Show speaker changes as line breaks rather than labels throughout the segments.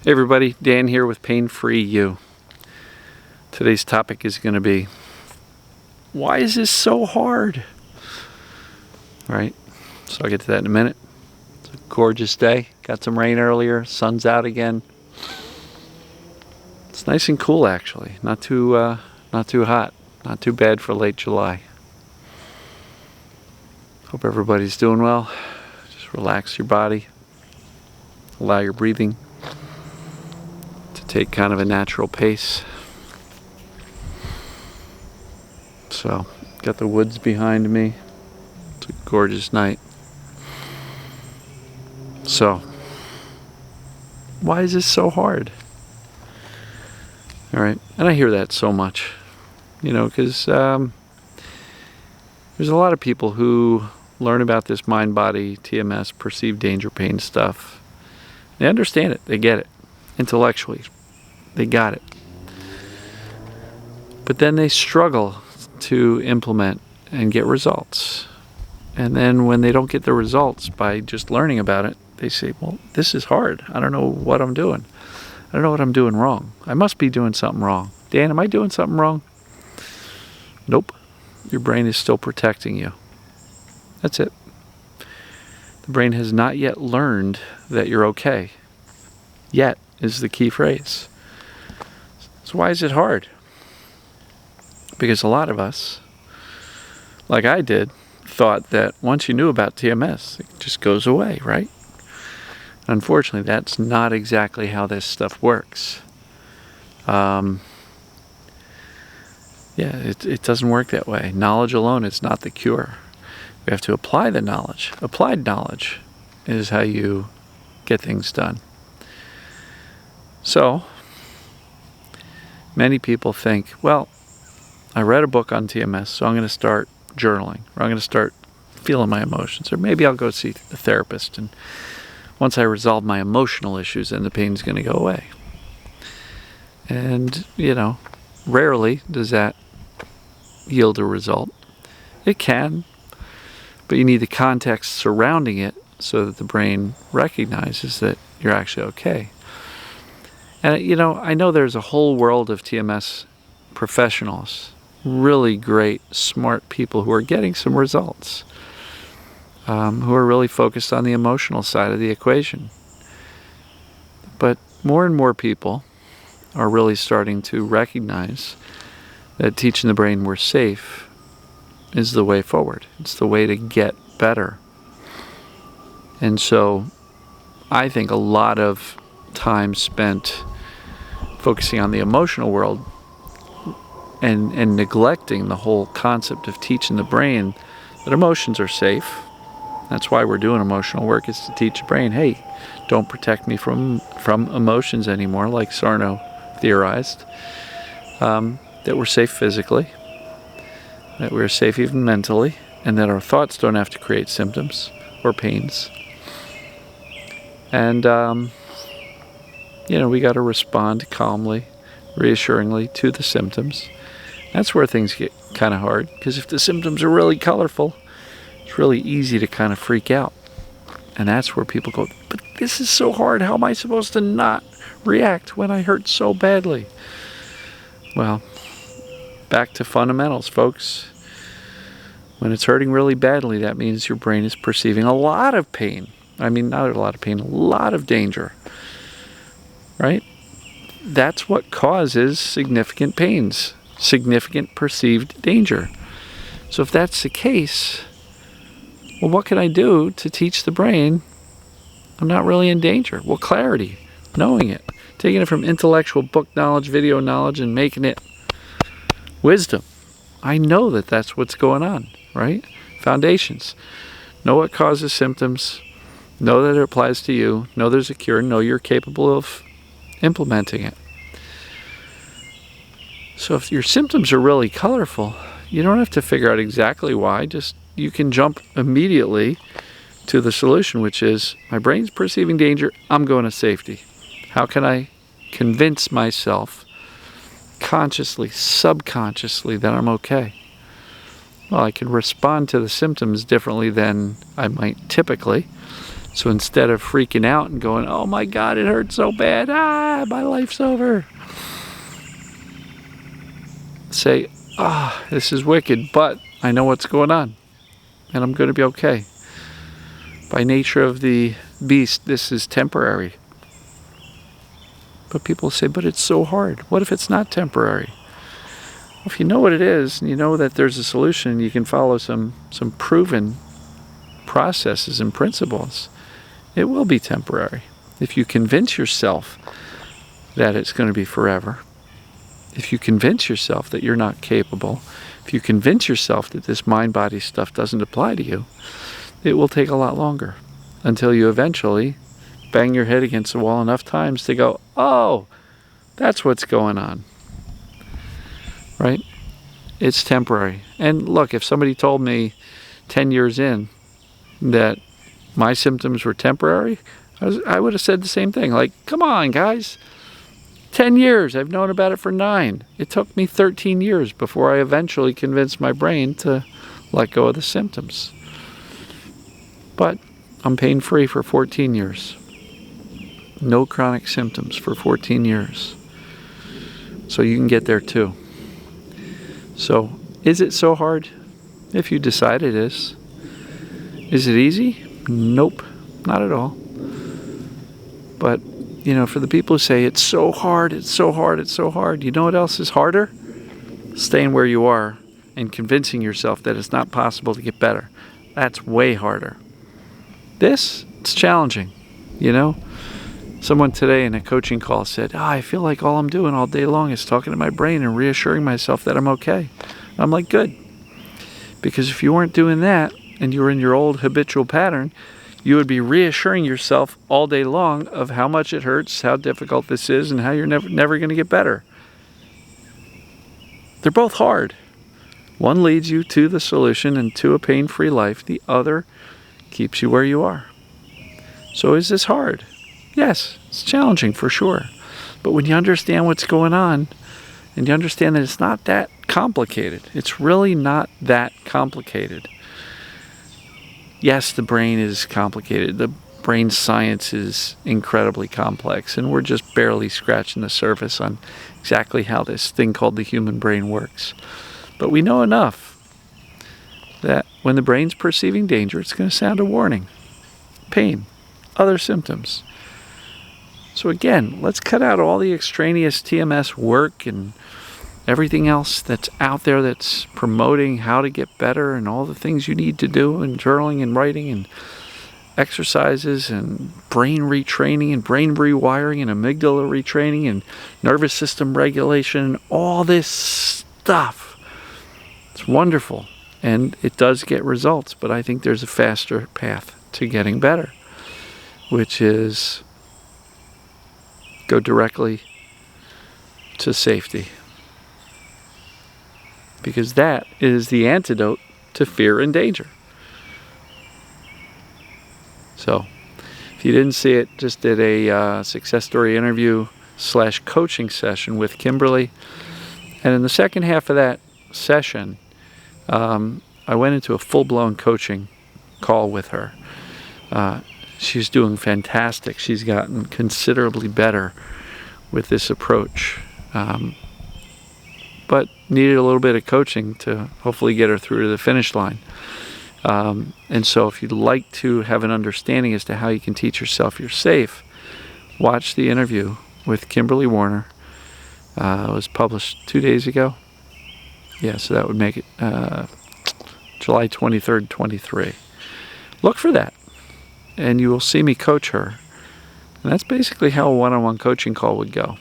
Hey everybody, Dan here with Pain Free You. Today's topic is going to be, why is this so hard? Right, so I'll get to that in a minute. It's a gorgeous day. Got some rain earlier, sun's out again. It's nice and cool actually, not too hot, not too bad for late July. Hope everybody's doing well. Just relax your body, allow your breathing to take kind of a natural pace. So, got the woods behind me. It's a gorgeous night. So, why is this so hard? All right, and I hear that so much, because there's a lot of people who learn about this mind-body, TMS, perceived danger, pain stuff. They understand it, they get it, intellectually, they got it. But then they struggle to implement and get results. And then when they don't get the results by just learning about it, they say, well, this is hard. I don't know what I'm doing. I don't know what I'm doing wrong. I must be doing something wrong. Dan, am I doing something wrong? Nope. Your brain is still protecting you. That's it. The brain has not yet learned that you're okay. Yet is the key phrase. So why is it hard? Because a lot of us, like I did, thought that once you knew about TMS, it just goes away, right? Unfortunately, that's not exactly how this stuff works. It doesn't work that way. Knowledge alone is not the cure. We have to apply the knowledge. Applied knowledge is how you get things done. So, many people think, well, I read a book on TMS, so I'm going to start journaling, or I'm going to start feeling my emotions, or maybe I'll go see a therapist, and once I resolve my emotional issues, then the pain's going to go away. And, rarely does that yield a result. It can, but you need the context surrounding it so that the brain recognizes that you're actually okay. And, I know there's a whole world of TMS professionals, really great, smart people who are getting some results, who are really focused on the emotional side of the equation. But more and more people are really starting to recognize that teaching the brain we're safe is the way forward. It's the way to get better. And so I think a lot of time spent focusing on the emotional world and neglecting the whole concept of teaching the brain that emotions are safe. That's why we're doing emotional work, is to teach the brain, hey, don't protect me from emotions anymore, like Sarno theorized. That we're safe physically, that we're safe even mentally, and that our thoughts don't have to create symptoms or pains. And, we got to respond calmly, reassuringly to the symptoms. That's where things get kind of hard, because if the symptoms are really colorful, it's really easy to kind of freak out. And that's where people go, but this is so hard. How am I supposed to not react when I hurt so badly? Well, back to fundamentals, folks. When it's hurting really badly, that means your brain is perceiving a lot of pain. I mean, not a lot of pain, a lot of danger. Right? That's what causes significant pains, significant perceived danger. So if that's the case, well, what can I do to teach the brain I'm not really in danger? Well, clarity, knowing it, taking it from intellectual book knowledge, video knowledge, and making it wisdom. I know that that's what's going on, right? Foundations. Know what causes symptoms. Know that it applies to you. Know there's a cure. Know you're capable of implementing it. So if your symptoms are really colorful, you don't have to figure out exactly why. Just you can jump immediately to the solution, which is my brain's perceiving danger. I'm going to safety. How can I convince myself consciously, subconsciously, that I'm okay? Well, I can respond to the symptoms differently than I might typically. So instead of freaking out and going, oh my God, it hurts so bad, my life's over, say, this is wicked, but I know what's going on, and I'm going to be okay. By nature of the beast, this is temporary. But people say, but it's so hard. What if it's not temporary? Well, if you know what it is, and you know that there's a solution, you can follow some proven processes and principles, it will be temporary. If you convince yourself that it's going to be forever, if you convince yourself that you're not capable, if you convince yourself that this mind-body stuff doesn't apply to you, it will take a lot longer until you eventually bang your head against the wall enough times to go, oh, that's what's going on. Right? It's temporary. And look, if somebody told me 10 years in that my symptoms were temporary, I would have said the same thing. Like, come on, guys. 10 years. I've known about it for 9. It took me 13 years before I eventually convinced my brain to let go of the symptoms. But I'm pain-free for 14 years. No chronic symptoms for 14 years. So you can get there too. So, is it so hard? If you decide it is. Is it easy? Nope, not at all. But, for the people who say, it's so hard, it's so hard, it's so hard, you know what else is harder? Staying where you are and convincing yourself that it's not possible to get better. That's way harder. This, it's challenging, Someone today in a coaching call said, I feel like all I'm doing all day long is talking to my brain and reassuring myself that I'm okay. I'm like, good. Because if you weren't doing that and you were in your old habitual pattern, you would be reassuring yourself all day long of how much it hurts, how difficult this is, and how you're never going to get better. They're both hard. One leads you to the solution and to a pain-free life. The other keeps you where you are. So is this hard? Yes, it's challenging for sure. But when you understand what's going on, and you understand that it's not that complicated, it's really not that complicated. Yes, the brain is complicated. The brain science is incredibly complex, and we're just barely scratching the surface on exactly how this thing called the human brain works. But we know enough that when the brain's perceiving danger, it's going to sound a warning. Pain, other symptoms. So again, let's cut out all the extraneous TMS work and everything else that's out there that's promoting how to get better and all the things you need to do and journaling and writing and exercises and brain retraining and brain rewiring and amygdala retraining and nervous system regulation and all this stuff. It's wonderful and it does get results, but I think there's a faster path to getting better, which is go directly to safety. Because that is the antidote to fear and danger. So, if you didn't see it, just did a success story interview / coaching session with Kimberly. And in the second half of that session, I went into a full-blown coaching call with her. She's doing fantastic. She's gotten considerably better with this approach. But needed a little bit of coaching to hopefully get her through to the finish line. And so if you'd like to have an understanding as to how you can teach yourself you're safe, watch the interview with Kimberly Warner. It was published 2 days ago. Yeah, so that would make it July 23rd, 23. Look for that. And you will see me coach her. And that's basically how a one-on-one coaching call would go,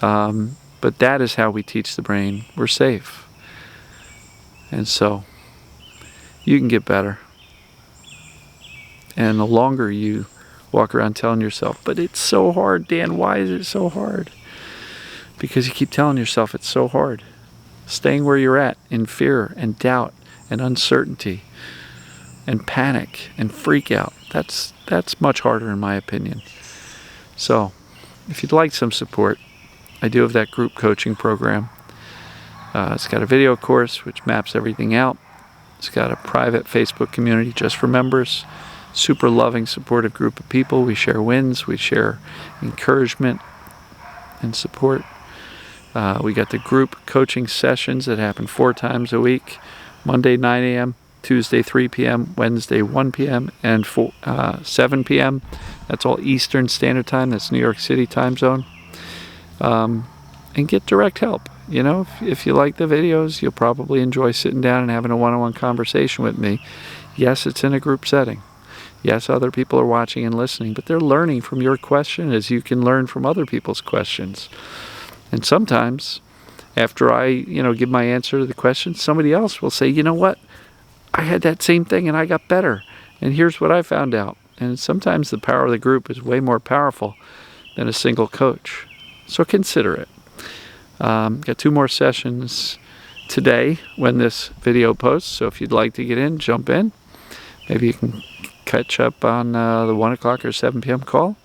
But that is how we teach the brain we're safe. And so you can get better. And the longer you walk around telling yourself, but it's so hard, Dan, why is it so hard? Because you keep telling yourself it's so hard. Staying where you're at in fear and doubt and uncertainty and panic and freak out. That's much harder in my opinion. So, if you'd like some support, I do have that group coaching program. It's got a video course which maps everything out. It's got a private Facebook community just for members. super loving, supportive group of people. We share wins, we share encouragement and support. We got the group coaching sessions that happen 4 times a week: Monday 9 a.m., Tuesday 3 p.m., Wednesday 1 p.m., and 7 p.m. That's all Eastern Standard Time. That's New York City time zone. And get direct help. You know, if you like the videos, you'll probably enjoy sitting down and having a one-on-one conversation with me. Yes, it's in a group setting. Yes, other people are watching and listening, but they're learning from your question as you can learn from other people's questions. And sometimes, after I, give my answer to the question, somebody else will say, you know what? I had that same thing and I got better. And here's what I found out. And sometimes the power of the group is way more powerful than a single coach. So consider it. Got 2 more sessions today when this video posts. So if you'd like to get in, jump in. Maybe you can catch up on the 1 o'clock or 7 p.m. call.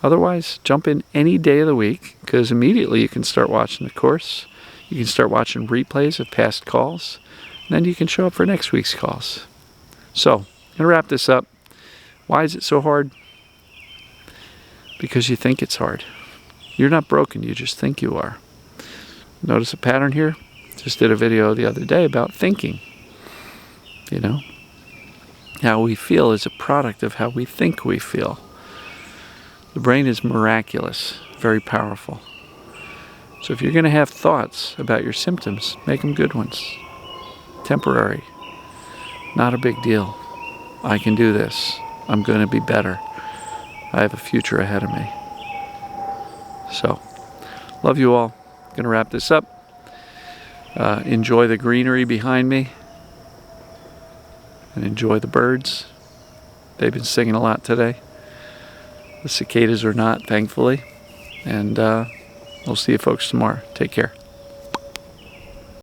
Otherwise, jump in any day of the week, because immediately you can start watching the course. You can start watching replays of past calls. And then you can show up for next week's calls. So, I'm going to wrap this up. Why is it so hard? Because you think it's hard. You're not broken, you just think you are. Notice a pattern here? Just did a video the other day about thinking. How we feel is a product of how we think we feel. The brain is miraculous, very powerful. So if you're going to have thoughts about your symptoms, make them good ones. Temporary. Not a big deal. I can do this. I'm going to be better. I have a future ahead of me. So, love you all. Going to wrap this up. Enjoy the greenery behind me. And enjoy the birds. They've been singing a lot today. The cicadas are not, thankfully. And we'll see you folks tomorrow. Take care.